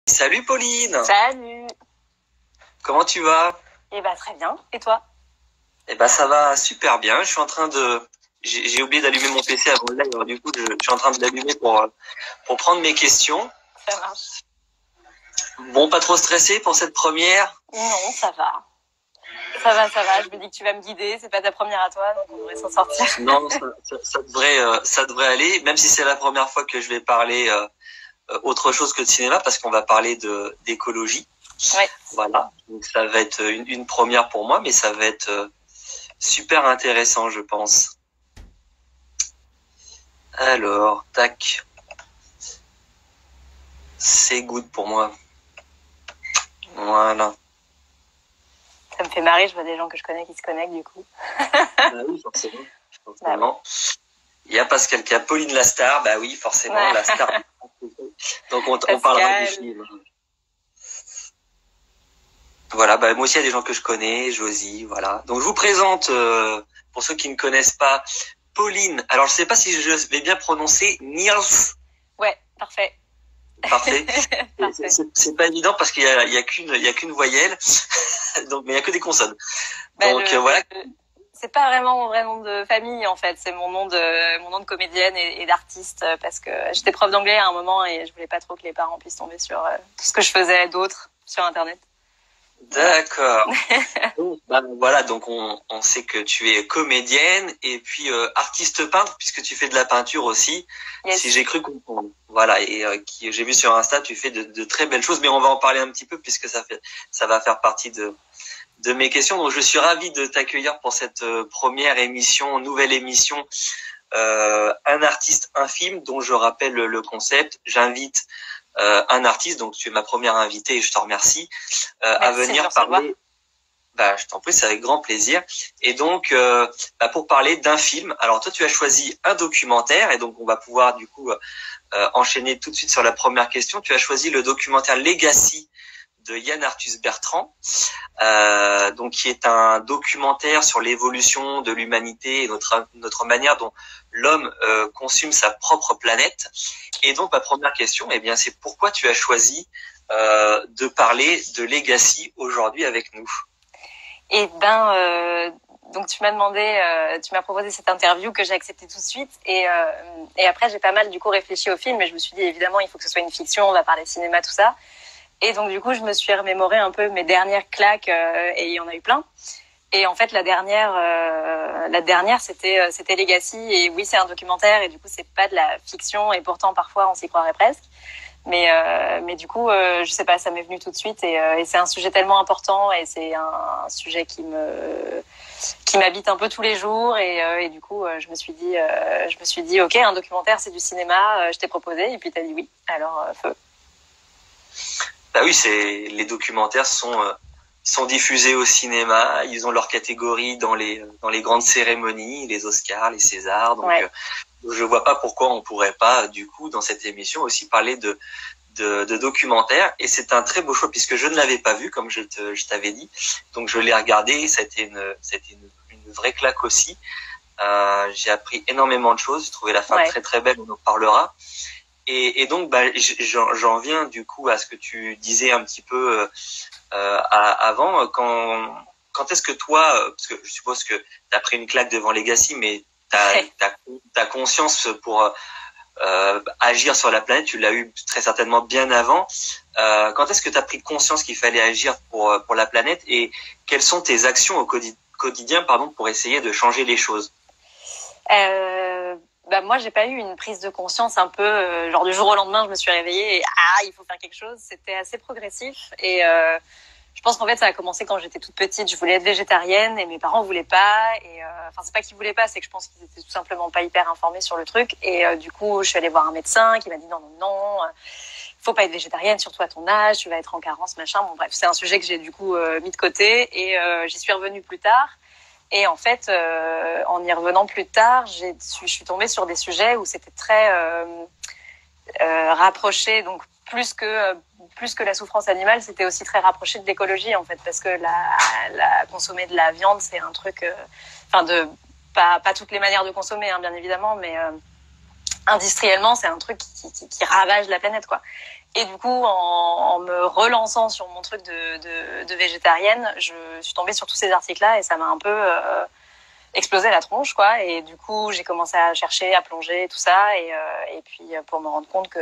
Salut Pauline, Salut. comment tu vas? Eh ben très bien. Et toi? Eh ben ça va super bien. Je suis en train de, j'ai oublié d'allumer mon PC avant le live, alors du coup je suis en train de l'allumer pour prendre mes questions. Ça marche. Bon, pas trop stressé pour cette première? Non, ça va. Ça va. Je me dis que tu vas me guider. C'est pas ta première à toi, donc on devrait s'en sortir. Non, ça devrait aller, même si c'est la première fois que je vais parler autre chose que de cinéma, parce qu'on va parler d'écologie. Ouais. Voilà, donc ça va être une première pour moi, mais ça va être super intéressant, je pense. Alors, tac, c'est good pour moi. Voilà. Ça me fait marrer. Je vois des gens que je connais qui se connectent du coup. Bah oui, forcément. Forcément. Il y a Pascal qui a Pauline la star, bah oui, forcément, Ouais. la star. Donc on parlera du film. Voilà, bah moi aussi il y a des gens que je connais, Josie, voilà. Donc je vous présente, pour ceux qui ne connaissent pas, Pauline. Alors je sais pas si je vais bien prononcer Niels. Ouais, parfait. Parfait. Parfait. C'est pas évident parce qu'il y a qu'une voyelle, donc mais il y a que des consonnes. Donc voilà. C'est pas vraiment mon vrai nom de famille en fait, c'est mon nom de comédienne et d'artiste parce que j'étais prof d'anglais à un moment et je voulais pas trop que les parents puissent tomber sur tout ce que je faisais d'autre sur internet. D'accord. Bah, voilà, donc on sait que tu es comédienne et puis artiste peintre puisque tu fais de la peinture aussi, Yes. si j'ai cru comprendre. Voilà, et j'ai vu sur Insta, tu fais de très belles choses, mais on va en parler un petit peu puisque ça va faire partie de mes questions. Donc je suis ravi de t'accueillir pour cette première émission, nouvelle émission, un artiste, un film, dont je rappelle le concept. J'invite un artiste, donc tu es ma première invitée et je te remercie, à venir parler. Bah, je t'en prie, c'est avec grand plaisir. Et donc, pour parler d'un film. Alors toi, tu as choisi un documentaire et donc on va pouvoir du coup enchaîner tout de suite sur la première question. Tu as choisi le documentaire Legacy de Yann Arthus Bertrand, donc qui est un documentaire sur l'évolution de l'humanité et notre manière dont l'homme consomme sa propre planète. Et donc ma première question, eh bien, c'est pourquoi tu as choisi de parler de Legacy aujourd'hui avec nous. Et donc tu m'as proposé cette interview que j'ai acceptée tout de suite et après j'ai pas mal du coup réfléchi au film, mais je me suis dit évidemment il faut que ce soit une fiction, on va parler cinéma tout ça. Et donc du coup je me suis remémoré un peu mes dernières claques et il y en a eu plein. Et en fait la dernière c'était Legacy et oui c'est un documentaire et du coup c'est pas de la fiction et pourtant parfois on s'y croirait presque. Mais du coup, je sais pas, ça m'est venu tout de suite et c'est un sujet tellement important et c'est un sujet qui m'habite un peu tous les jours et du coup, je me suis dit, ok, un documentaire, c'est du cinéma, je t'ai proposé et puis t'as dit oui. Alors feu. Bah oui, les documentaires sont diffusés au cinéma, ils ont leur catégorie dans les grandes cérémonies, les Oscars, les Césars, donc ouais. Je vois pas pourquoi on pourrait pas, du coup, dans cette émission aussi parler de documentaire. Et c'est un très beau choix puisque je ne l'avais pas vu, comme je t'avais dit. Donc je l'ai regardé. C'était une vraie claque aussi. J'ai appris énormément de choses. J'ai trouvé la fin très très belle. On en parlera. Et donc, j'en viens du coup à ce que tu disais un petit peu avant. Quand est-ce que toi, parce que je suppose que t'as pris une claque devant Legacy, mais t'as conscience pour agir sur la planète, tu l'as eu très certainement bien avant. Quand est-ce que tu as pris conscience qu'il fallait agir pour la planète et quelles sont tes actions au quotidien pour essayer de changer les choses? Moi, j'ai pas eu une prise de conscience un peu genre du jour au lendemain, je me suis réveillée et il faut faire quelque chose. C'était assez progressif et je pense qu'en fait, ça a commencé quand j'étais toute petite. Je voulais être végétarienne et mes parents voulaient pas. Et c'est pas qu'ils voulaient pas, c'est que je pense qu'ils étaient tout simplement pas hyper informés sur le truc. Et du coup, je suis allée voir un médecin qui m'a dit non, faut pas être végétarienne, surtout à ton âge, tu vas être en carence, machin. Bon bref, c'est un sujet que j'ai du coup mis de côté et j'y suis revenue plus tard. Et en fait, en y revenant plus tard, je suis tombée sur des sujets où c'était très rapproché, donc plus que la souffrance animale, c'était aussi très rapproché de l'écologie en fait, parce que la consommer de la viande, c'est un truc, pas toutes les manières de consommer, hein, bien évidemment, mais industriellement, c'est un truc qui ravage la planète, quoi. Et du coup, en me relançant sur mon truc de végétarienne, je suis tombée sur tous ces articles-là et ça m'a un peu explosé la tronche, quoi. Et du coup, j'ai commencé à chercher, à plonger, tout ça. Et puis, pour me rendre compte que,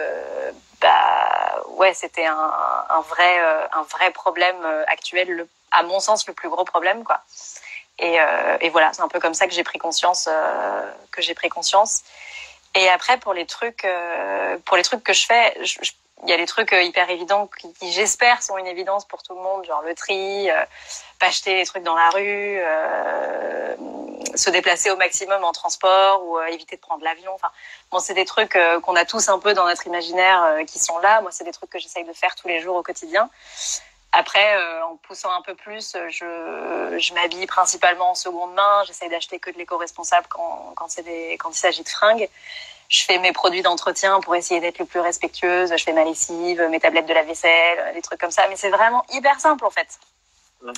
ouais, c'était un vrai problème actuel, à mon sens, le plus gros problème, quoi. Et voilà, c'est un peu comme ça que j'ai pris conscience, Et après, pour les trucs que je fais, il y a des trucs hyper évidents qui j'espère sont une évidence pour tout le monde, genre le tri, pas acheter les trucs dans la rue, se déplacer au maximum en transport ou éviter de prendre l'avion. Enfin, bon, c'est des trucs qu'on a tous un peu dans notre imaginaire qui sont là. Moi, c'est des trucs que j'essaye de faire tous les jours au quotidien. Après, en poussant un peu plus, je m'habille principalement en seconde main. J'essaye d'acheter que de l'éco-responsable quand il s'agit de fringues. Je fais mes produits d'entretien pour essayer d'être le plus respectueuse. Je fais ma lessive, mes tablettes de lave-vaisselle, des trucs comme ça. Mais c'est vraiment hyper simple, en fait.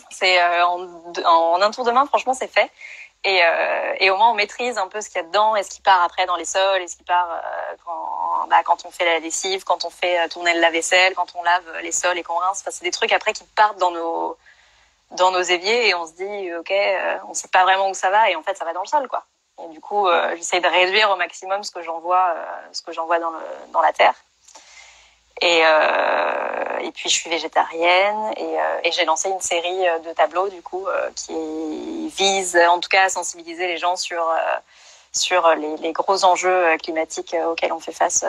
C'est en un tour de main, franchement, c'est fait. Et au moins, on maîtrise un peu ce qu'il y a dedans et ce qui part après dans les sols et ce qui part quand on fait la lessive, quand on fait tourner le lave-vaisselle, quand on lave les sols et qu'on rince. Enfin, c'est des trucs après qui partent dans nos éviers et on se dit, OK, on sait pas vraiment où ça va et en fait, ça va dans le sol, quoi. Et du coup, j'essaye de réduire au maximum ce que j'envoie dans la terre. Et puis je suis végétarienne et j'ai lancé une série de tableaux du coup qui vise en tout cas à sensibiliser les gens sur les gros enjeux climatiques auxquels on fait face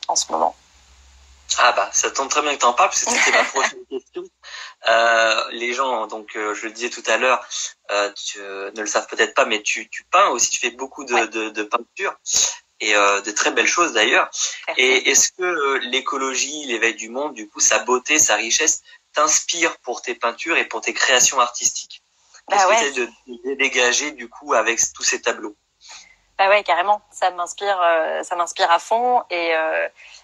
en ce moment. Ah bah ça tombe très bien que tu en parles parce que c'était ma prochaine question. Les gens, donc je le disais tout à l'heure, tu ne le savent peut-être pas, mais tu peins aussi, tu fais beaucoup de peinture et de très belles choses d'ailleurs. Merci. Et est-ce que l'écologie, l'éveil du monde, du coup sa beauté, sa richesse t'inspire pour tes peintures et pour tes créations artistiques? Qu'est-ce que tu essaies de dégager du coup avec tous ces tableaux? Bah ouais, carrément, ça m'inspire à fond et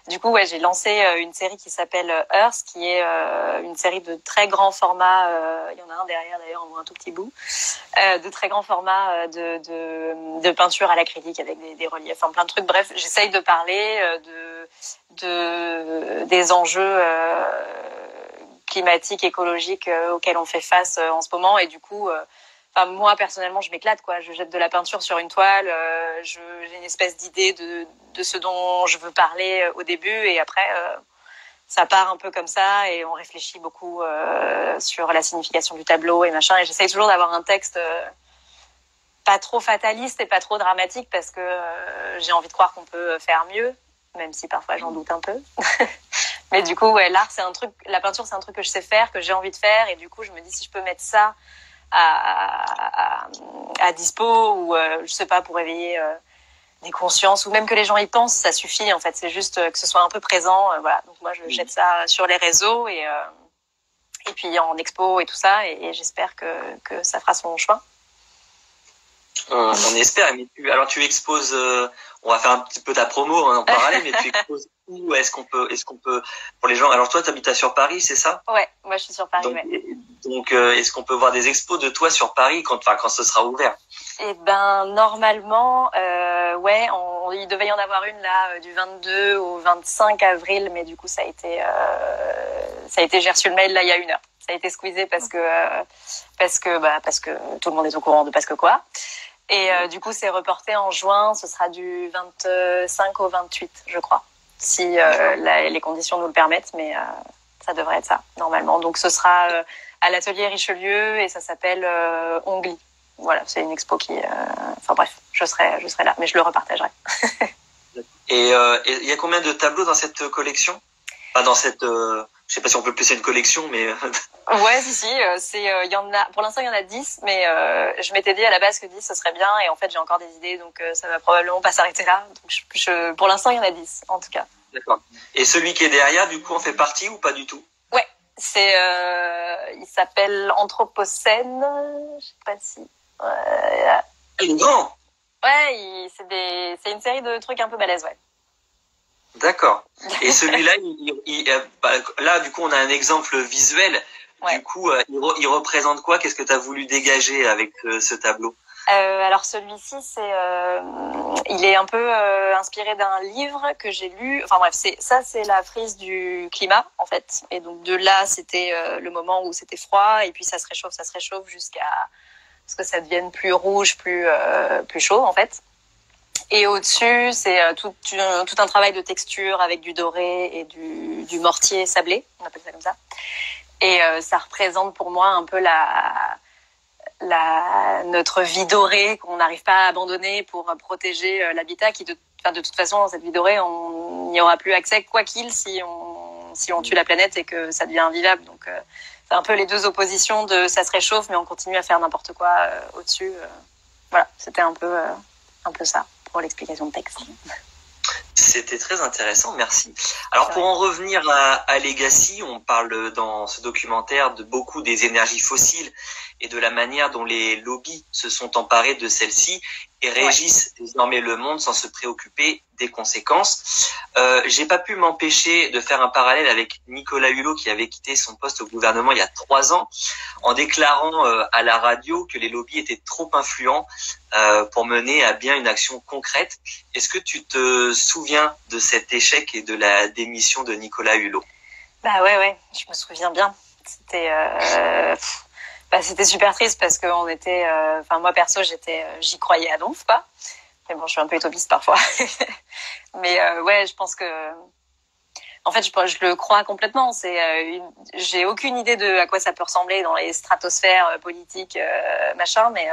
du coup ouais, j'ai lancé une série qui s'appelle Earth, qui est une série de très grands formats, il y en a un derrière d'ailleurs, on voit un tout petit bout, de très grands formats de peinture à l'acrylique avec des reliefs, enfin plein de trucs. Bref, j'essaye de parler des enjeux climatiques, écologiques auxquels on fait face en ce moment et du coup enfin, moi, personnellement, je m'éclate, quoi. Je jette de la peinture sur une toile, j'ai une espèce d'idée de ce dont je veux parler au début, et après, ça part un peu comme ça, et on réfléchit beaucoup sur la signification du tableau et machin, et j'essaye toujours d'avoir un texte pas trop fataliste et pas trop dramatique, parce que j'ai envie de croire qu'on peut faire mieux, même si parfois j'en doute un peu. Mais du coup, ouais, l'art, la peinture, c'est un truc que je sais faire, que j'ai envie de faire, et du coup, je me dis, si je peux mettre ça à dispo ou je sais pas, pour éveiller des consciences ou même que les gens y pensent, ça suffit en fait, c'est juste que ce soit un peu présent, voilà. Donc moi je jette ça sur les réseaux et puis en expo et tout ça et j'espère que ça fera son chemin. On espère. Mais tu exposes, on va faire un petit peu ta promo en parallèle, mais tu exposes où est-ce qu'on peut, pour les gens. Alors toi, tu habites sur Paris, c'est ça? Ouais, moi je suis sur Paris. Donc est-ce qu'on peut voir des expos de toi sur Paris quand ce sera ouvert? Eh ben normalement, ouais, il devait y en avoir une là du 22 au 25 avril, mais du coup ça a été, j'ai reçu le mail là il y a 1 heure. Ça a été squeezé parce que tout le monde est au courant de parce que quoi. Et du coup, c'est reporté en juin. Ce sera du 25 au 28, je crois, si les conditions nous le permettent. Mais ça devrait être ça, normalement. Donc, ce sera à l'atelier Richelieu et ça s'appelle Ongli. Voilà, c'est une expo qui... Enfin bref, je serai là, mais je le repartagerai. Et il y a combien de tableaux dans cette collection? Pas dans cette... je sais pas si on peut plus une collection, mais... Ouais, si, il y en a, pour l'instant, il y en a 10, mais je m'étais dit à la base que 10, ce serait bien, et en fait, j'ai encore des idées, donc ça va probablement pas s'arrêter là. Donc, pour l'instant, il y en a 10, en tout cas. D'accord. Et celui qui est derrière, du coup, en fait partie ou pas du tout? Ouais, il s'appelle Anthropocène, je sais pas si... Il est grand! Ouais, c'est une série de trucs un peu balèzes, ouais. D'accord. Et celui-là, là, du coup, on a un exemple visuel. Ouais. Du coup, il représente quoi? Qu'est-ce que tu as voulu dégager avec ce tableau? Alors celui-ci, il est un peu inspiré d'un livre que j'ai lu. Enfin bref, c'est la crise du climat en fait. Et donc de là, c'était le moment où c'était froid et puis ça se réchauffe jusqu'à ce que ça devienne plus rouge, plus chaud en fait. Et au-dessus, c'est tout un travail de texture avec du doré et du mortier sablé, on appelle ça comme ça. Et ça représente pour moi un peu notre vie dorée qu'on n'arrive pas à abandonner pour protéger l'habitat qui de toute façon dans cette vie dorée on n'y aura plus accès quoi qu'il si on tue la planète et que ça devient invivable. Donc c'est un peu les deux oppositions de ça se réchauffe mais on continue à faire n'importe quoi au-dessus. Voilà, c'était un peu ça pour l'explication de texte. C'était très intéressant, merci. Alors pour en revenir à Legacy, on parle dans ce documentaire de beaucoup des énergies fossiles et de la manière dont les lobbies se sont emparés de celles-ci et régissent désormais le monde sans se préoccuper des conséquences. J'ai pas pu m'empêcher de faire un parallèle avec Nicolas Hulot qui avait quitté son poste au gouvernement il y a 3 ans en déclarant à la radio que les lobbies étaient trop influents pour mener à bien une action concrète. Est-ce que tu te souviens de cet échec et de la démission de Nicolas Hulot? Bah ouais, je me souviens bien. C'était super triste parce que moi perso j'y croyais à donf quoi. Mais bon, je suis un peu utopiste parfois. Mais je pense que en fait je le crois complètement. J'ai aucune idée de à quoi ça peut ressembler dans les stratosphères politiques machin, mais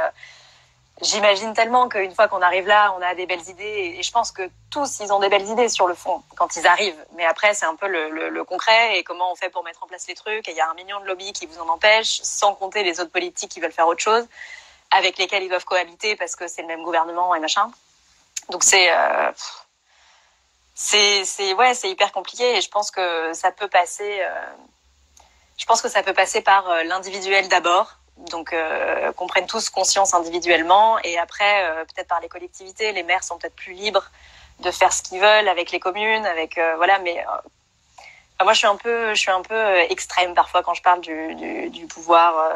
j'imagine tellement qu'une fois qu'on arrive là, on a des belles idées et je pense que tous ils ont des belles idées sur le fond quand ils arrivent. Mais après c'est un peu le concret et comment on fait pour mettre en place les trucs. Et il y a 1 million de lobbies qui vous en empêchent, sans compter les autres politiques qui veulent faire autre chose, avec lesquels ils doivent cohabiter parce que c'est le même gouvernement et machin. Donc c'est hyper compliqué et je pense que ça peut passer. Je pense que ça peut passer par l'individuel d'abord. Donc qu'on prenne tous conscience individuellement et après peut-être par les collectivités, les maires sont peut-être plus libres de faire ce qu'ils veulent avec les communes, avec mais moi je suis un peu extrême parfois quand je parle du pouvoir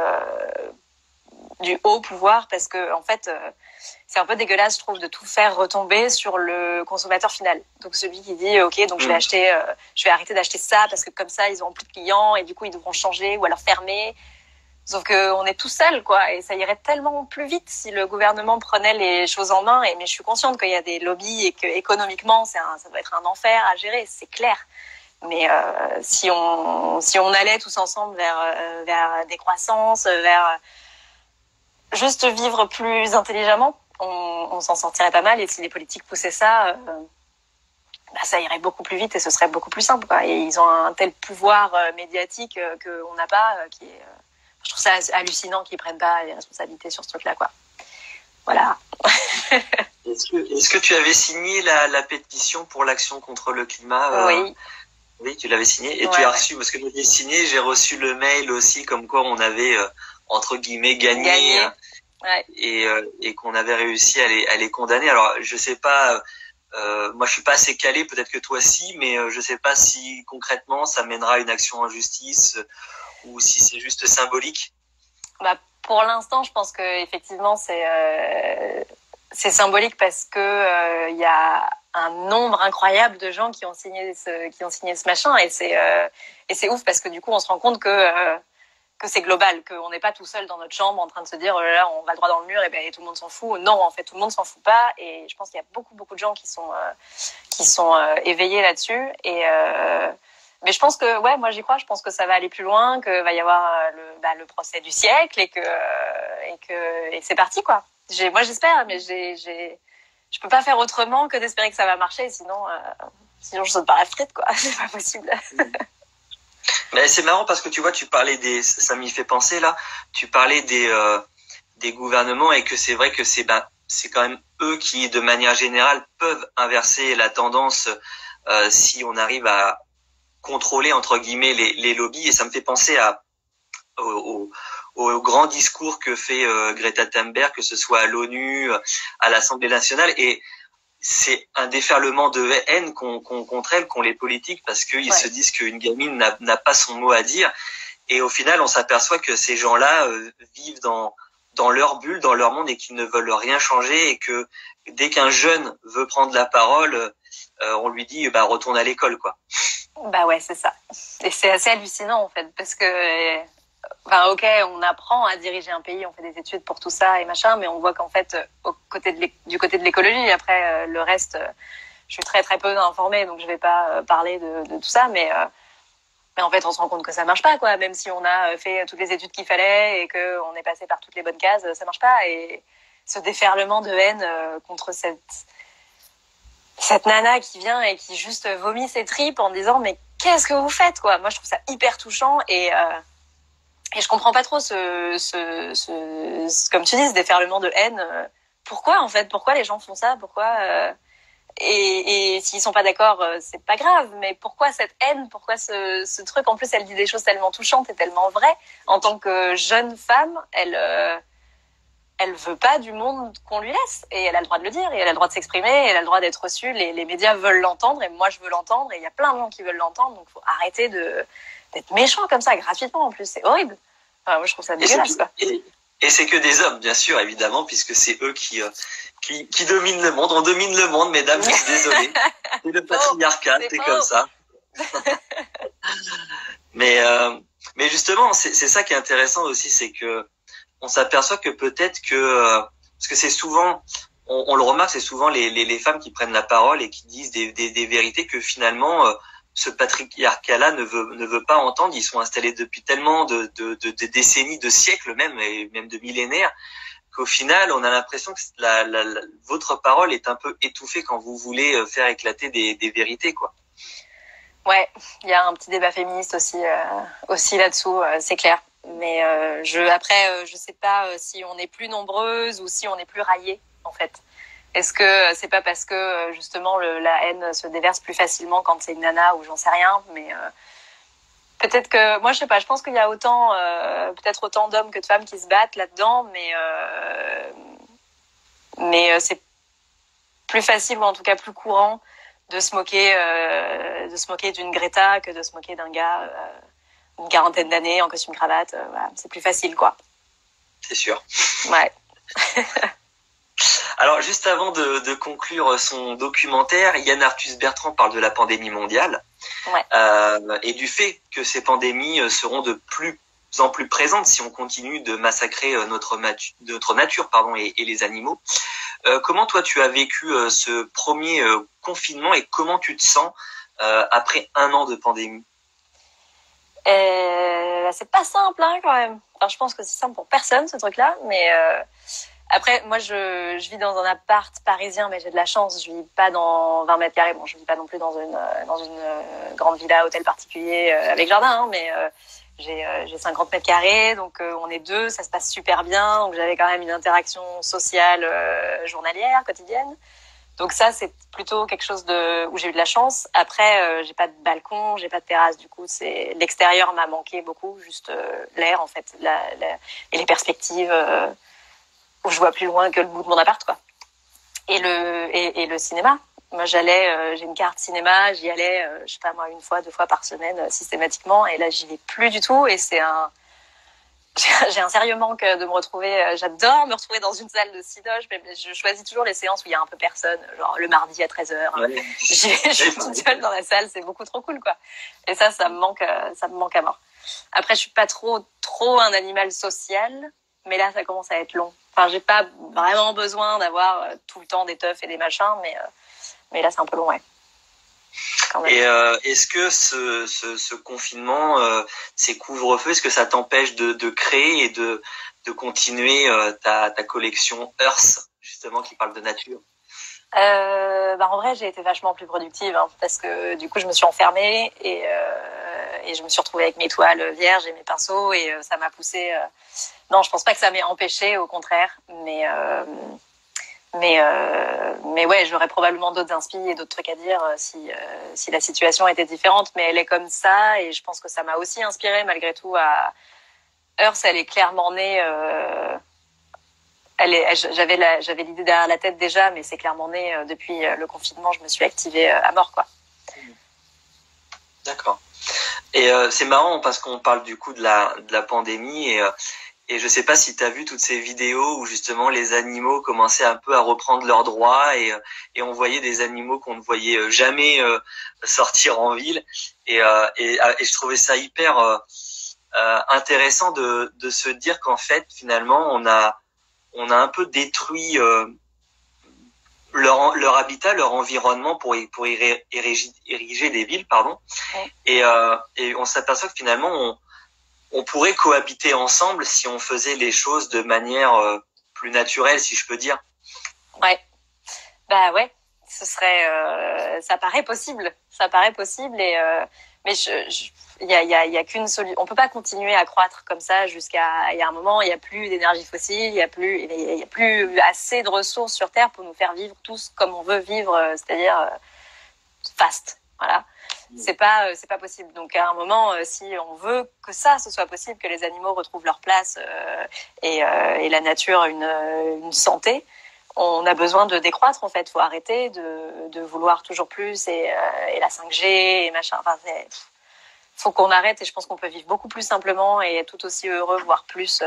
du haut pouvoir parce que en fait c'est un peu dégueulasse je trouve de tout faire retomber sur le consommateur final. Donc celui qui dit OK donc je vais arrêter d'acheter ça parce que comme ça ils auront plus de clients et du coup ils devront changer ou alors fermer. Sauf qu'on est tout seul, quoi, et ça irait tellement plus vite si le gouvernement prenait les choses en main. Mais je suis consciente qu'il y a des lobbies et que économiquement, ça doit être un enfer à gérer, c'est clair. Mais si on allait tous ensemble vers des croissances, vers juste vivre plus intelligemment, on s'en sortirait pas mal. Et si les politiques poussaient ça, ça irait beaucoup plus vite et ce serait beaucoup plus simple, quoi. Et ils ont un tel pouvoir médiatique qu'on n'a pas, qui est je trouve ça hallucinant qu'ils prennent pas les responsabilités sur ce truc-là, quoi. Voilà. Est-ce que tu avais signé la pétition pour l'action contre le climat? Oui. Oui, tu l'avais signé et tu as reçu, parce que j'ai signé, j'ai reçu le mail aussi comme quoi on avait entre guillemets gagné. Et qu'on avait réussi à les condamner. Alors je sais pas. Moi, je suis pas assez calé, peut-être que toi si, mais je sais pas si concrètement ça mènera à une action en justice ou si c'est juste symbolique. Pour l'instant, je pense que effectivement c'est symbolique parce que y a un nombre incroyable de gens qui ont signé ce machin et c'est ouf parce que du coup on se rend compte que c'est global, qu'on n'est pas tout seul dans notre chambre en train de se dire oh là là, on va droit dans le mur et tout le monde s'en fout. Non, en fait, tout le monde s'en fout pas. Et je pense qu'il y a beaucoup de gens qui sont éveillés là-dessus. Mais je pense que moi j'y crois. Je pense que ça va aller plus loin, que va y avoir le procès du siècle et que c'est parti quoi. Moi j'espère, mais je peux pas faire autrement que d'espérer que ça va marcher. Sinon je saute par la fenêtre quoi. C'est pas possible. Mais c'est marrant parce que tu vois, tu parlais ça m'y fait penser là. Tu parlais des gouvernements et que c'est vrai que c'est quand même eux qui, de manière générale, peuvent inverser la tendance si on arrive à contrôler entre guillemets les lobbies. Et ça me fait penser au grand discours que fait Greta Thunberg, que ce soit à l'ONU, à l'Assemblée nationale et c'est un déferlement de haine contre elle, qu'ont les politiques, parce qu'ils se disent qu'une gamine n'a pas son mot à dire. Et au final, on s'aperçoit que ces gens-là vivent dans dans leur bulle, dans leur monde et qu'ils ne veulent rien changer et que dès qu'un jeune veut prendre la parole, on lui dit retourne à l'école quoi. Bah ouais, c'est ça. Et c'est assez hallucinant en fait parce que ok, on apprend à diriger un pays, on fait des études pour tout ça et machin, mais on voit qu'en fait du côté de l'écologie, après le reste, je suis très très peu informée, donc je vais pas parler de tout ça, mais en fait on se rend compte que ça marche pas quoi, même si on a fait toutes les études qu'il fallait et que on est passé par toutes les bonnes cases, ça marche pas. Et ce déferlement de haine contre cette nana qui vient et qui juste vomit ses tripes en disant mais qu'est-ce que vous faites quoi. Moi je trouve ça hyper touchant et je comprends pas trop comme tu dis, ce déferlement de haine. Pourquoi en fait, pourquoi les gens font ça, pourquoi et s'ils sont pas d'accord, c'est pas grave, mais pourquoi cette haine, pourquoi ce truc. En plus elle dit des choses tellement touchantes et tellement vraies. En tant que jeune femme, elle veut pas du monde qu'on lui laisse et elle a le droit de le dire et elle a le droit de s'exprimer et elle a le droit d'être reçue. Les médias veulent l'entendre et moi je veux l'entendre et il y a plein de gens qui veulent l'entendre, donc faut arrêter d'être méchant comme ça gratuitement. En plus c'est horrible. Moi je trouve ça dégueulasse quoi. Et c'est que des hommes bien sûr évidemment, puisque c'est eux qui dominent le monde. On domine le monde, mesdames, je suis désolée. C'est le patriarcat, c'est comme ça. Mais justement c'est ça qui est intéressant aussi, c'est que on s'aperçoit que peut-être que parce que c'est souvent on le remarque, c'est souvent les femmes qui prennent la parole et qui disent des vérités que finalement ce patriarcat-là ne veut pas entendre. Ils sont installés depuis tellement de décennies, de siècles même, et même de millénaires, qu'au final, on a l'impression que votre parole est un peu étouffée quand vous voulez faire éclater des vérités, quoi. Ouais, il y a un petit débat féministe aussi là-dessous, c'est clair. Mais je sais pas si on est plus nombreuses ou si on est plus raillées, en fait. Est-ce que c'est pas parce que justement la haine se déverse plus facilement quand c'est une nana ou j'en sais rien, mais peut-être que moi je sais pas, je pense qu'il y a peut-être autant d'hommes que de femmes qui se battent là-dedans, mais c'est plus facile ou en tout cas plus courant de se moquer d'une Greta que de se moquer d'un gars une quarantaine d'années en costume cravate. Voilà, c'est plus facile quoi. C'est sûr. Ouais. Alors, juste avant de conclure son documentaire, Yann Arthus Bertrand parle de la pandémie mondiale, ouais. Et du fait que ces pandémies seront de plus en plus présentes si on continue de massacrer notre nature et les animaux. Comment toi tu as vécu ce premier confinement et comment tu te sens après 1 an de pandémie? C'est pas simple hein, quand même. Enfin, je pense que c'est simple pour personne ce truc-là, mais après, moi, je vis dans un appart parisien, mais j'ai de la chance. Je vis pas dans 20 mètres carrés. Bon, je vis pas non plus dans une grande villa, hôtel particulier avec jardin, hein, mais j'ai 50 mètres carrés, donc on est 2, ça se passe super bien. Donc j'avais quand même une interaction sociale journalière, quotidienne. Donc ça, c'est plutôt quelque chose où j'ai eu de la chance. Après, j'ai pas de balcon, j'ai pas de terrasse. Du coup, l'extérieur m'a manqué beaucoup, juste l'air en fait, et les perspectives. Où je vois plus loin que le bout de mon appart, quoi. Et le cinéma. Moi, j'ai une carte cinéma, j'y allais, je sais pas moi, 1 fois, 2 fois par semaine, systématiquement. Et là, j'y vais plus du tout. Et j'ai un sérieux manque de me retrouver. J'adore me retrouver dans une salle de cinéma, mais je choisis toujours les séances où il y a un peu personne, genre le mardi à 13h. Ouais. Je suis toute seule dans la salle, c'est beaucoup trop cool, quoi. Et ça me manque à mort. Après, je suis pas trop un animal social, mais là, ça commence à être long. Enfin, j'ai pas vraiment besoin d'avoir tout le temps des teufs et des machins, mais là, c'est un peu long, ouais. Et est-ce que ce confinement, ces couvre-feux, est-ce que ça t'empêche de créer et de continuer ta collection Earth, justement, qui parle de nature? En vrai, j'ai été vachement plus productive, hein, parce que du coup, je me suis enfermée et je me suis retrouvée avec mes toiles vierges et mes pinceaux et ça m'a poussée. Non, je pense pas que ça m'ait empêchée, au contraire, mais ouais, j'aurais probablement d'autres inspi et d'autres trucs à dire si la situation était différente, mais elle est comme ça et je pense que ça m'a aussi inspirée malgré tout à Earth. Elle est clairement née. J'avais l'idée derrière la tête déjà, mais c'est clairement né depuis le confinement. Je me suis activée à mort, quoi. D'accord. Et c'est marrant parce qu'on parle du coup de la pandémie Et je sais pas si tu as vu toutes ces vidéos où justement les animaux commençaient un peu à reprendre leurs droits et on voyait des animaux qu'on ne voyait jamais sortir en ville. Et je trouvais ça hyper intéressant de se dire qu'en fait finalement on a un peu détruit leur habitat, leur environnement pour ériger des villes, pardon. Ouais. Et on s'aperçoit que finalement on pourrait cohabiter ensemble si on faisait les choses de manière plus naturelle, si je peux dire. Ouais. Bah ouais, ce serait ça paraît possible. Et mais il y a qu'une solution. On peut pas continuer à croître comme ça jusqu'à il y a un moment, il y a plus d'énergie fossile, il y a plus assez de ressources sur terre pour nous faire vivre tous comme on veut vivre, c'est-à-dire fast. Voilà. C'est pas possible. Donc à un moment, si on veut que ce soit possible, que les animaux retrouvent leur place et la nature une santé, on a besoin de décroître en fait. Faut arrêter de vouloir toujours plus et la 5G et machin. Enfin, faut qu'on arrête et je pense qu'on peut vivre beaucoup plus simplement et tout aussi heureux, voire plus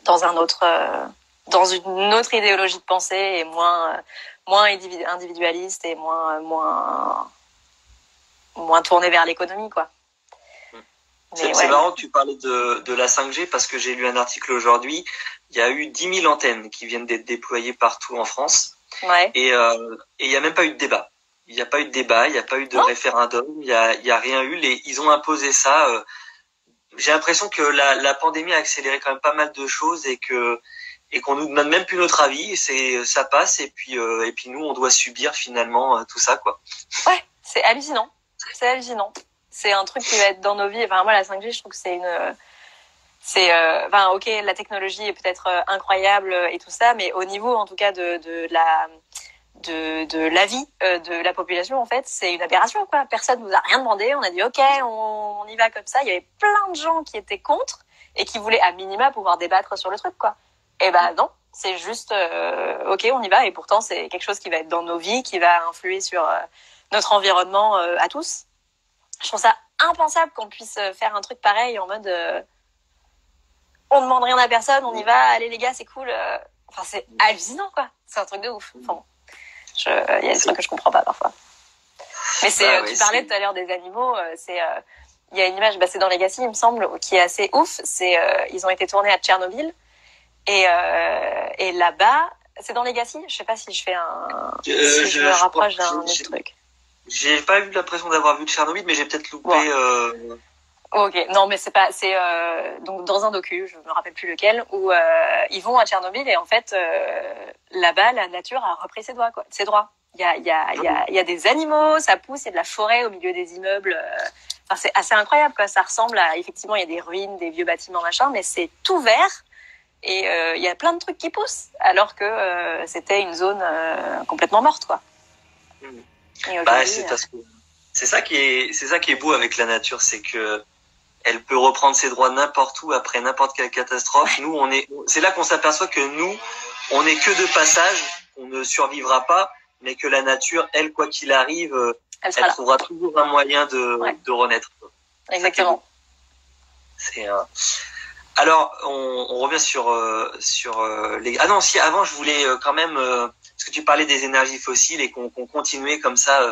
dans un autre dans une autre idéologie de pensée et moins individualiste et moins tourné vers l'économie, quoi. C'est marrant que tu parlais de la 5G parce que j'ai lu un article aujourd'hui. Il y a eu 10 000 antennes qui viennent d'être déployées partout en France. Ouais. Et il n'y a même pas eu de débat. Il n'y a pas eu de débat, il n'y a pas eu de référendum, il y a rien eu. Ils ont imposé ça. J'ai l'impression que la pandémie a accéléré quand même pas mal de choses et qu'on nous demande même plus notre avis. Ça passe et puis nous on doit subir finalement tout ça, quoi. Ouais, c'est hallucinant. C'est un truc qui va être dans nos vies. Enfin moi la 5G, je trouve que enfin ok, la technologie est peut-être incroyable et tout ça, mais au niveau en tout cas de la vie de la population, en fait, c'est une aberration, quoi. Personne nous a rien demandé, on a dit ok, on y va comme ça. Il y avait plein de gens qui étaient contre et qui voulaient à minima pouvoir débattre sur le truc, quoi. Et ben non, c'est juste ok, on y va. Et pourtant c'est quelque chose qui va être dans nos vies, qui va influer sur notre environnement à tous. Je trouve ça impensable qu'on puisse faire un truc pareil en mode on demande rien à personne, on y va, allez les gars, c'est cool. Enfin, c'est hallucinant, quoi. C'est un truc de ouf. Enfin, bon. Il y a des trucs que je comprends pas parfois. Mais tu parlais tout à l'heure des animaux. Il y a une image, c'est dans Legacy, il me semble, qui est assez ouf. Ils ont été tournés à Tchernobyl et là-bas, c'est dans Legacy. Je sais pas si je fais je me rapproche d'un autre truc. J'ai pas eu l'impression d'avoir vu Tchernobyl, mais j'ai peut-être loupé. Ouais. Ok, non mais c'est donc dans un docu, je me rappelle plus lequel, où ils vont à Tchernobyl et en fait là-bas la nature a repris ses droits. Il y a des animaux, ça pousse, il y a de la forêt au milieu des immeubles. Enfin c'est assez incroyable, quoi. Ça ressemble à, effectivement il y a des ruines, des vieux bâtiments machin, mais c'est tout vert et il y a plein de trucs qui poussent alors que c'était une zone complètement morte, quoi. C'est ça qui est beau avec la nature, c'est que elle peut reprendre ses droits n'importe où après n'importe quelle catastrophe. Nous, c'est là qu'on s'aperçoit que nous, on n'est que de passage, on ne survivra pas, mais que la nature, elle, quoi qu'il arrive, elle trouvera toujours un moyen de renaître. Exactement. Alors, on revient sur les. Ah non, si avant, je voulais quand même, parce que tu parlais des énergies fossiles et qu'on continuait comme ça.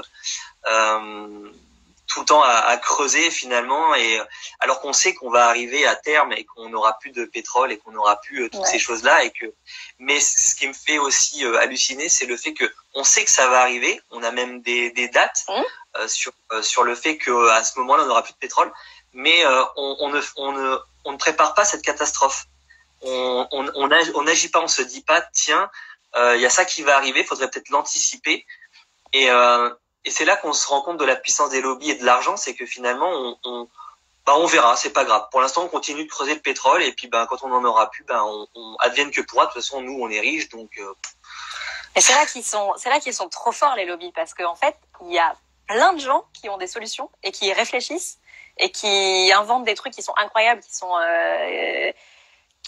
Tout le temps à creuser finalement, et alors qu'on sait qu'on va arriver à terme et qu'on n'aura plus de pétrole et qu'on n'aura plus toutes ces choses-là, mais ce qui me fait aussi halluciner, c'est le fait que on sait que ça va arriver, on a même des dates sur le fait que à ce moment-là on n'aura plus de pétrole, mais on ne prépare pas cette catastrophe. On n'agit pas, on se dit pas tiens, il y a ça qui va arriver, faudrait peut-être l'anticiper. Et c'est là qu'on se rend compte de la puissance des lobbies et de l'argent, c'est que finalement on verra, c'est pas grave. Pour l'instant, on continue de creuser le pétrole et puis quand on en aura plus, on advienne que pourra. De toute façon, nous on est riches, donc. Et c'est là qu'ils sont trop forts, les lobbies, parce qu'en fait, il y a plein de gens qui ont des solutions et qui réfléchissent et qui inventent des trucs qui sont incroyables,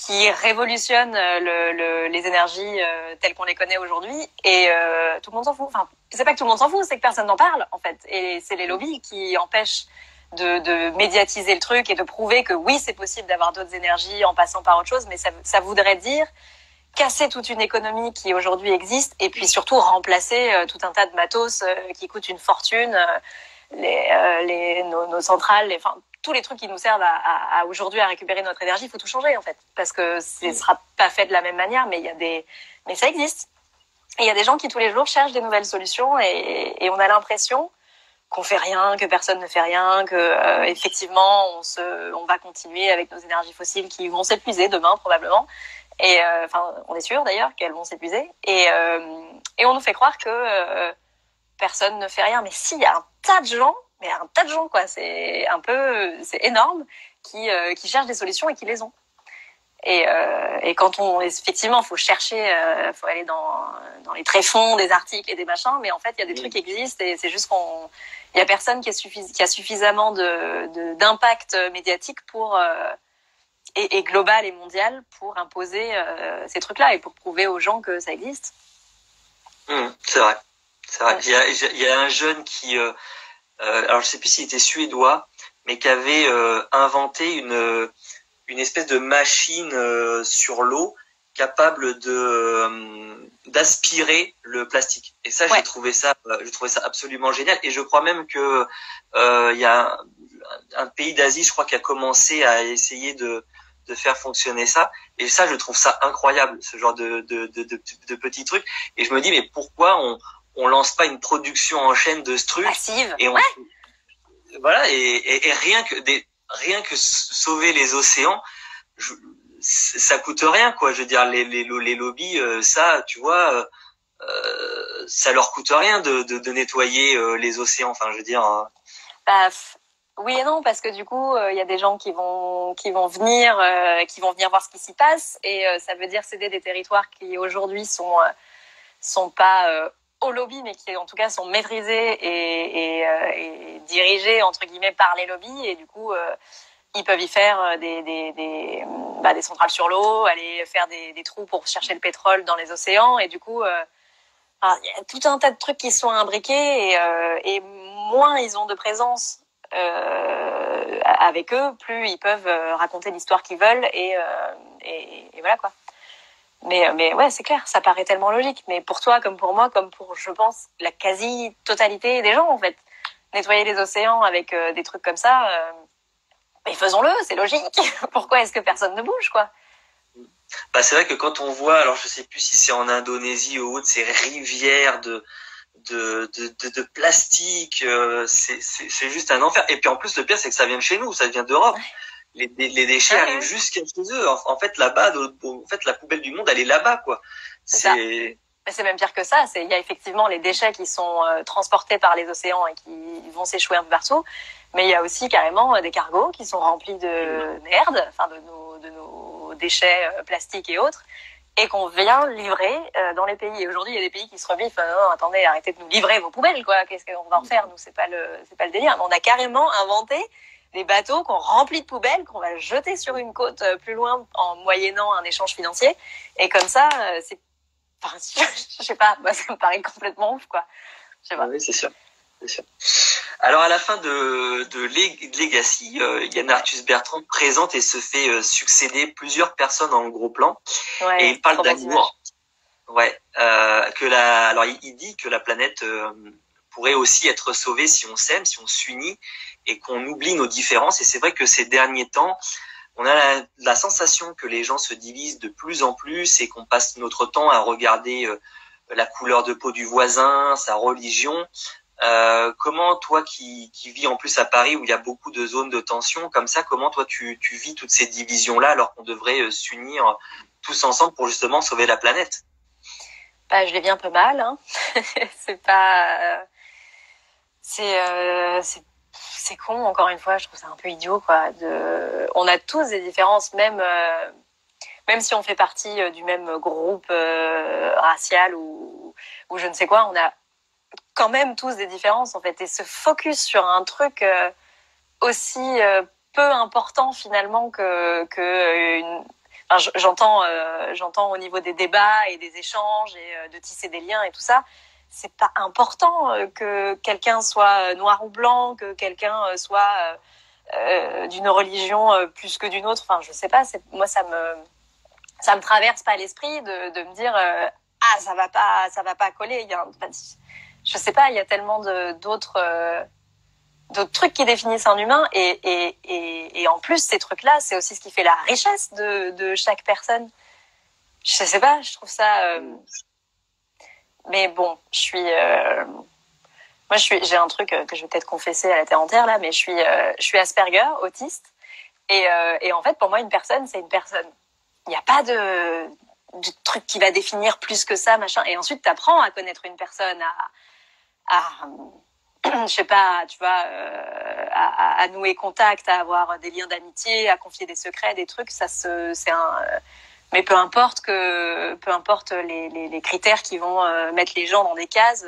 qui révolutionnent les énergies telles qu'on les connaît aujourd'hui, et tout le monde s'en fout. Enfin, c'est pas que tout le monde s'en fout, c'est que personne n'en parle, en fait. Et c'est les lobbies qui empêchent de médiatiser le truc et de prouver que oui, c'est possible d'avoir d'autres énergies en passant par autre chose, mais ça voudrait dire casser toute une économie qui aujourd'hui existe et puis surtout remplacer tout un tas de matos qui coûtent une fortune, nos centrales, enfin tous les trucs qui nous servent à aujourd'hui à récupérer notre énergie. Il faut tout changer en fait, parce que ce sera pas fait de la même manière, mais mais ça existe. Et il y a des gens qui tous les jours cherchent des nouvelles solutions et on a l'impression qu'on fait rien, que personne ne fait rien, que effectivement on va continuer avec nos énergies fossiles qui vont s'épuiser demain probablement. Et enfin, on est sûr d'ailleurs qu'elles vont s'épuiser. Et on nous fait croire que personne ne fait rien. Mais si, il y a un tas de gens quoi. C'est énorme qui cherchent des solutions et qui les ont. Et quand effectivement, faut chercher, faut aller dans les tréfonds des articles et des machins. Mais en fait, il y a des trucs qui existent et c'est juste il y a personne qui a suffisamment d'impact médiatique pour et global et mondial pour imposer ces trucs-là et pour prouver aux gens que ça existe. C'est vrai. Il y a un jeune qui, alors je sais plus s'il était suédois, mais qui avait inventé une espèce de machine sur l'eau capable d'aspirer le plastique. Et ça, j'ai trouvé ça absolument génial. Et je crois même que il y a un pays d'Asie, je crois, qui a commencé à essayer de faire fonctionner ça. Et ça, je trouve ça incroyable, ce genre de petits trucs. Et je me dis, mais pourquoi on lance pas une production en chaîne de ce truc massive et voilà, et rien que sauver les océans, ça coûte rien, quoi. Je veux dire, les lobbies, ça, tu vois, ça leur coûte rien de nettoyer les océans. Enfin, je veux dire. Oui et non, parce que du coup, il y a des gens qui vont venir voir ce qui s'y passe, et ça veut dire céder des territoires qui aujourd'hui sont pas au lobby, mais qui en tout cas sont maîtrisés et dirigés entre guillemets par les lobbies, et du coup ils peuvent y faire des centrales sur l'eau, aller faire des trous pour chercher le pétrole dans les océans, et du coup il y a tout un tas de trucs qui sont imbriqués, et moins ils ont de présence avec eux, plus ils peuvent raconter l'histoire qu'ils veulent, et voilà quoi. Mais ouais, c'est clair, ça paraît tellement logique. Mais pour toi, comme pour moi, comme pour, je pense, la quasi-totalité des gens, en fait, nettoyer les océans avec des trucs comme ça, mais faisons-le, c'est logique. Pourquoi est-ce que personne ne bouge, quoi? C'est vrai que quand on voit, alors je sais plus si c'est en Indonésie ou autre, ces rivières de plastique, c'est juste un enfer. Et puis en plus, le pire, c'est que ça vient de chez nous, ça vient d'Europe. Les déchets arrivent jusqu'à chez eux. En fait, là-bas, la poubelle du monde, elle est là-bas, quoi. C'est même pire que ça. Il y a effectivement les déchets qui sont transportés par les océans et qui vont s'échouer un peu partout. Mais il y a aussi carrément des cargos qui sont remplis de merde, enfin de nos déchets plastiques et autres, et qu'on vient livrer dans les pays. Et aujourd'hui, il y a des pays qui se rebiffent. Non, attendez, arrêtez de nous livrer vos poubelles, quoi. Qu'est-ce qu'on va en faire? Nous, c'est pas le délire. Mais on a carrément inventé des bateaux qu'on remplit de poubelles, qu'on va jeter sur une côte plus loin en moyennant un échange financier. Et comme ça, je sais pas, moi, ça me paraît complètement ouf, quoi. Je sais pas. Oui, c'est sûr. Alors, à la fin de Legacy, Yann Arthus Bertrand présente et se fait succéder plusieurs personnes en gros plan. Ouais, et il parle d'amour. Ouais. Alors, il dit que la planète pourrait aussi être sauvée si on s'aime, si on s'unit et qu'on oublie nos différences. Et c'est vrai que ces derniers temps, on a la sensation que les gens se divisent de plus en plus et qu'on passe notre temps à regarder la couleur de peau du voisin, sa religion. Comment toi qui vis en plus à Paris où il y a beaucoup de zones de tension comme ça, comment toi tu vis toutes ces divisions-là alors qu'on devrait s'unir tous ensemble pour justement sauver la planète? Je les vis un peu mal, hein. C'est pas... C'est con, encore une fois, je trouve ça un peu idiot, quoi. On a tous des différences, même si on fait partie du même groupe racial ou je ne sais quoi, on a quand même tous des différences, en fait. Et se focus sur un truc aussi peu important, finalement, j'entends au niveau des débats et des échanges et de tisser des liens et tout ça, c'est pas important que quelqu'un soit noir ou blanc, que quelqu'un soit d'une religion plus que d'une autre. Enfin, je sais pas. Moi, ça me traverse pas l'esprit de me dire ah ça va pas coller. Je sais pas. Il y a tellement d'autres trucs qui définissent un humain et en plus ces trucs-là, c'est aussi ce qui fait la richesse de chaque personne. Je sais pas. Je trouve ça. Mais bon, j'ai un truc que je vais peut-être confesser à la terre entière là, mais je suis Asperger, autiste, et en fait pour moi une personne c'est une personne. Il n'y a pas de truc qui va définir plus que ça, machin. Et ensuite t'apprends à connaître une personne, à je sais pas, tu vois, à nouer contact, à avoir des liens d'amitié, à confier des secrets, des trucs. Mais peu importe les critères qui vont mettre les gens dans des cases,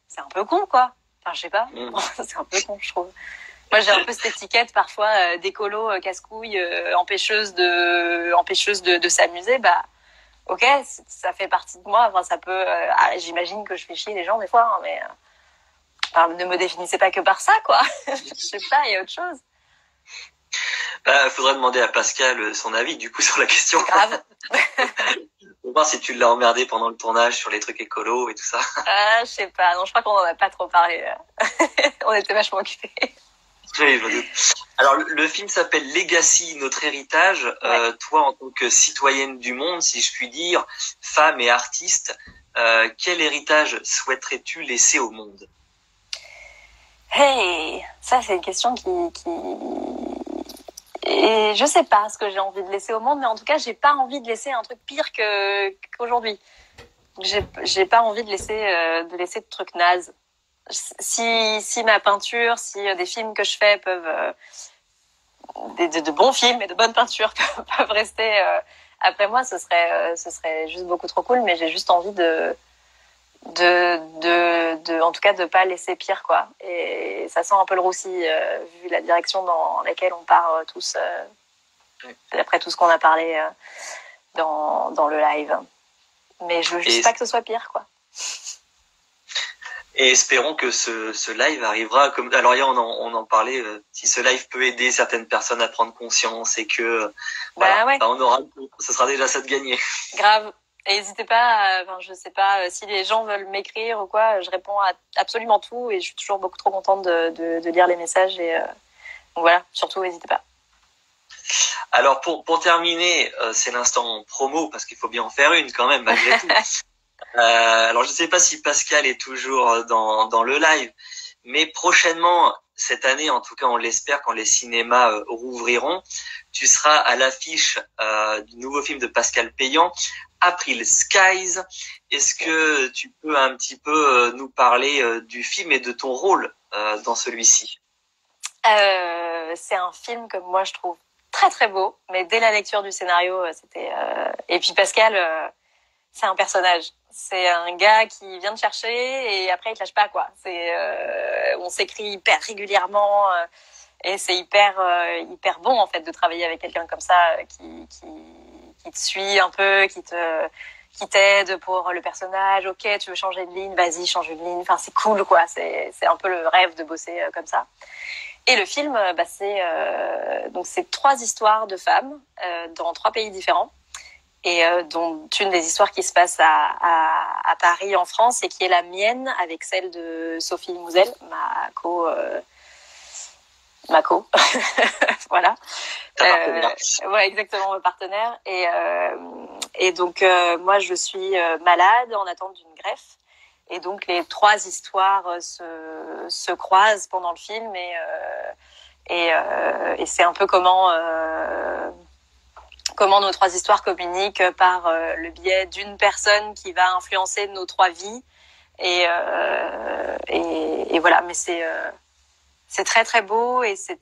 c'est un peu con, quoi. Enfin, je sais pas. C'est un peu con, je trouve. Moi, j'ai un peu cette étiquette parfois d'écolo, casse-couille, empêcheuse de s'amuser. Bah, ok, ça fait partie de moi. Enfin, ça peut. J'imagine que je fais chier les gens des fois, hein, mais enfin, ne me définissez pas que par ça, quoi. Je sais pas, il y a autre chose. Faudrait demander à Pascal son avis du coup sur la question. Grave. Pour voir si tu l'as emmerdé pendant le tournage sur les trucs écolos et tout ça. Je sais pas. Non, je crois qu'on en a pas trop parlé. On était vachement occupés. Oui, je me doute. Alors, le film s'appelle Legacy, notre héritage. Ouais. Toi, en tant que citoyenne du monde, si je puis dire, femme et artiste, quel héritage souhaiterais-tu laisser au monde? Hey, ça c'est une question et je sais pas ce que j'ai envie de laisser au monde, mais en tout cas j'ai pas envie de laisser un truc pire qu'aujourd'hui. J'ai pas envie de laisser de trucs nazes. Si ma peinture, si des films que je fais peuvent de bons films et de bonnes peintures peuvent rester après moi, ce serait juste beaucoup trop cool. Mais j'ai juste envie en tout cas de pas laisser pire, quoi. Et ça sent un peu le roussi vu la direction dans laquelle on part tous après tout ce qu'on a parlé dans le live. Mais je veux juste pas que ce soit pire, quoi. Et espérons que ce live arrivera comme. Alors hier on en parlait. Si ce live peut aider certaines personnes à prendre conscience et que voilà, ouais. on aura, ce sera déjà ça de gagner. Grave. Et n'hésitez pas, je sais pas, si les gens veulent m'écrire ou quoi, je réponds à absolument tout et je suis toujours beaucoup trop contente de lire les messages et donc voilà, surtout n'hésitez pas. Alors pour terminer, c'est l'instant promo parce qu'il faut bien en faire une quand même malgré tout. Alors je sais pas si Pascal est toujours dans le live, mais prochainement cette année, en tout cas on l'espère, quand les cinémas rouvriront, tu seras à l'affiche du nouveau film de Pascal Payan, April Skies. Est-ce que tu peux un petit peu nous parler du film et de ton rôle dans celui-ci? C'est un film que moi je trouve très très beau, mais dès la lecture du scénario, c'était et puis Pascal, c'est un personnage. C'est un gars qui vient te chercher et après il te lâche pas, quoi. On s'écrit hyper régulièrement et c'est hyper bon en fait de travailler avec quelqu'un comme ça qui te suit un peu, qui t'aide pour le personnage. Ok, tu veux changer de ligne, vas-y, change de ligne. Enfin, c'est cool, quoi. C'est un peu le rêve de bosser comme ça. Et le film, c'est 3 histoires de femmes dans 3 pays différents. Et dont une des histoires qui se passe à Paris, en France, et qui est la mienne, avec celle de Sophie Mouzel, ma co. Voilà. Ouais, exactement, mon partenaire. Et donc, moi, je suis malade en attente d'une greffe. Et donc, les 3 histoires se croisent pendant le film. Et c'est un peu comment nos 3 histoires communiquent par le biais d'une personne qui va influencer nos 3 vies. Et voilà, mais c'est très très beau et c'est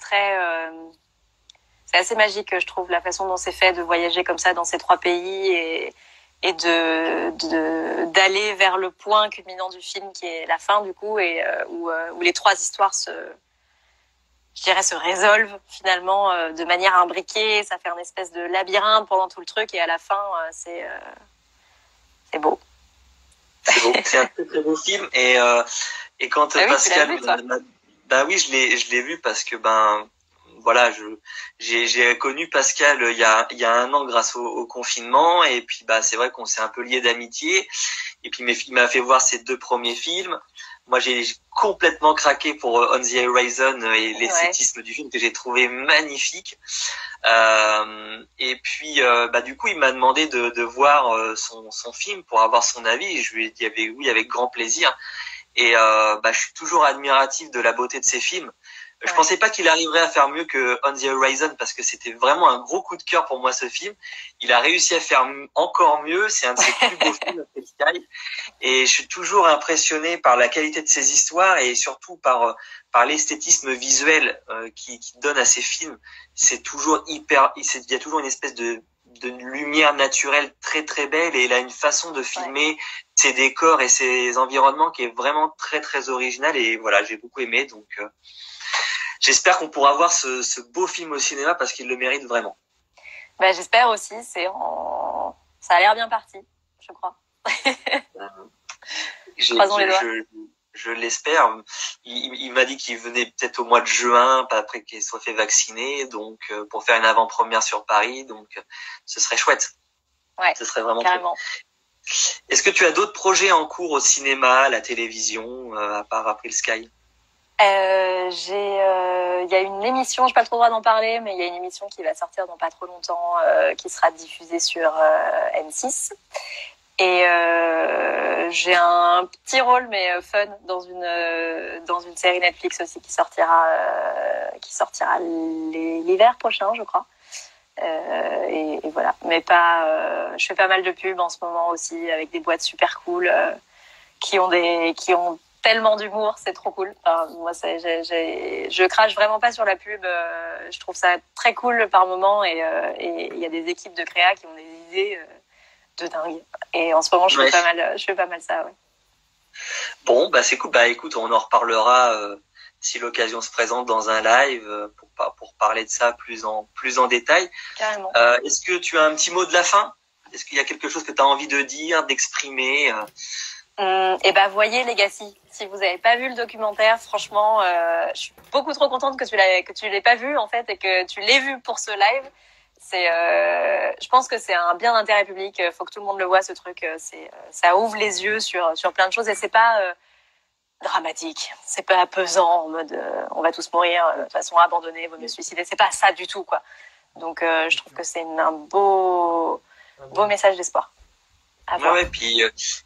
assez magique, je trouve, la façon dont c'est fait de voyager comme ça dans ces 3 pays et d'aller vers le point culminant du film qui est la fin du coup et où les 3 histoires se résolvent finalement de manière imbriquée. Ça fait un espèce de labyrinthe pendant tout le truc et à la fin c'est beau. C'est beau. C'est un très très beau film et quand Ah oui, Pascal, tu l'as vu, toi. bah oui, je l'ai vu parce que voilà, j'ai connu Pascal il y a un an grâce au confinement et puis c'est vrai qu'on s'est un peu lié d'amitié et puis il m'a fait voir ses 2 premiers films. Moi j'ai complètement craqué pour On the Horizon et l'esthétisme du film que j'ai trouvé magnifique. Et puis du coup il m'a demandé de voir son film pour avoir son avis et je lui ai dit oui avec grand plaisir. Et je suis toujours admiratif de la beauté de ses films. Je pensais pas qu'il arriverait à faire mieux que On the Horizon parce que c'était vraiment un gros coup de cœur pour moi ce film. Il a réussi à faire encore mieux. C'est un de ses plus beaux films, Sky. Et je suis toujours impressionné par la qualité de ses histoires et surtout par l'esthétisme visuel qui donne à ses films. C'est toujours il y a toujours une espèce de lumière naturelle très très belle et il a une façon de filmer ses décors et ses environnements qui est vraiment très très original et voilà, j'ai beaucoup aimé donc j'espère qu'on pourra voir ce beau film au cinéma parce qu'il le mérite vraiment. J'espère aussi, ça a l'air bien parti, je crois. Croisons les doigts. Je l'espère. Il m'a dit qu'il venait peut-être au mois de juin, après qu'il soit fait vacciner, donc pour faire une avant-première sur Paris, donc ce serait chouette. Ouais, ce serait vraiment carrément. chouette. Est-ce que tu as d'autres projets en cours au cinéma, à la télévision, à part April Sky? Il y a une émission, j'ai pas trop le droit d'en parler, mais il y a une émission qui va sortir dans pas trop longtemps, qui sera diffusée sur M6. Et j'ai un petit rôle mais fun dans une série Netflix aussi qui sortira l'hiver prochain, je crois. Et voilà. Mais je fais pas mal de pubs en ce moment aussi avec des boîtes super cool qui ont tellement d'humour, c'est trop cool. Enfin, moi, je crache vraiment pas sur la pub. Je trouve ça très cool par moment et il y a des équipes de créa qui ont des idées de dingue. Et en ce moment, je fais pas mal ça. Ouais. Bon, c'est cool. Écoute, on en reparlera si l'occasion se présente dans un live pour parler de ça plus en détail. Carrément. Est-ce que tu as un petit mot de la fin? Est-ce qu'il y a quelque chose que tu as envie de dire, d'exprimer? Voyez Legacy. Si vous n'avez pas vu le documentaire, franchement, je suis beaucoup trop contente que tu l'aies pas vu en fait et que tu l'aies vu pour ce live. Je pense que c'est un bien d'intérêt public. Faut que tout le monde le voit ce truc. Ça ouvre les yeux sur plein de choses et c'est pas dramatique. C'est pas pesant en mode on va tous mourir de toute façon abandonné, vaut mieux se suicider. C'est pas ça du tout quoi. Donc je trouve que c'est un beau message d'espoir. Ouais,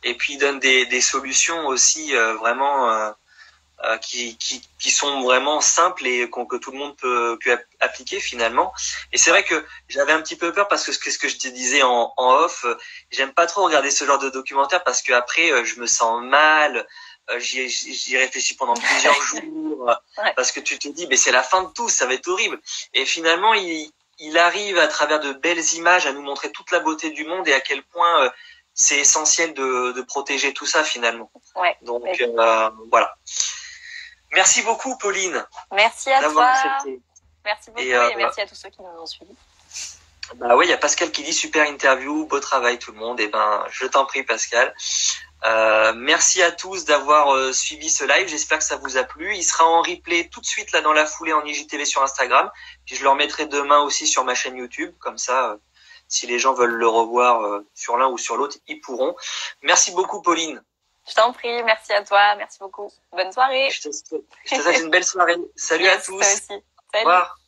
et puis il donne des solutions aussi vraiment qui sont vraiment simples et que tout le monde peut appliquer finalement. Et c'est vrai que j'avais un petit peu peur parce que ce que je te disais en off, j'aime pas trop regarder ce genre de documentaire parce que après je me sens mal. J'y réfléchis pendant plusieurs jours parce que tu te dis mais c'est la fin de tout, ça va être horrible. Et finalement il arrive à travers de belles images à nous montrer toute la beauté du monde et à quel point c'est essentiel de protéger tout ça finalement. Ouais. Donc voilà. Merci beaucoup Pauline. Merci à toi. Accepté. Merci beaucoup et merci à tous ceux qui nous ont suivis. Oui, il y a Pascal qui dit super interview, beau travail tout le monde. Je t'en prie Pascal. Merci à tous d'avoir suivi ce live. J'espère que ça vous a plu. Il sera en replay tout de suite là dans la foulée en IGTV sur Instagram. Puis je le remettrai demain aussi sur ma chaîne YouTube. Comme ça, si les gens veulent le revoir sur l'un ou sur l'autre, ils pourront. Merci beaucoup Pauline. Je t'en prie, merci à toi, merci beaucoup. Bonne soirée. Je te souhaite une belle soirée. Salut à tous. Toi aussi. Salut. Au revoir.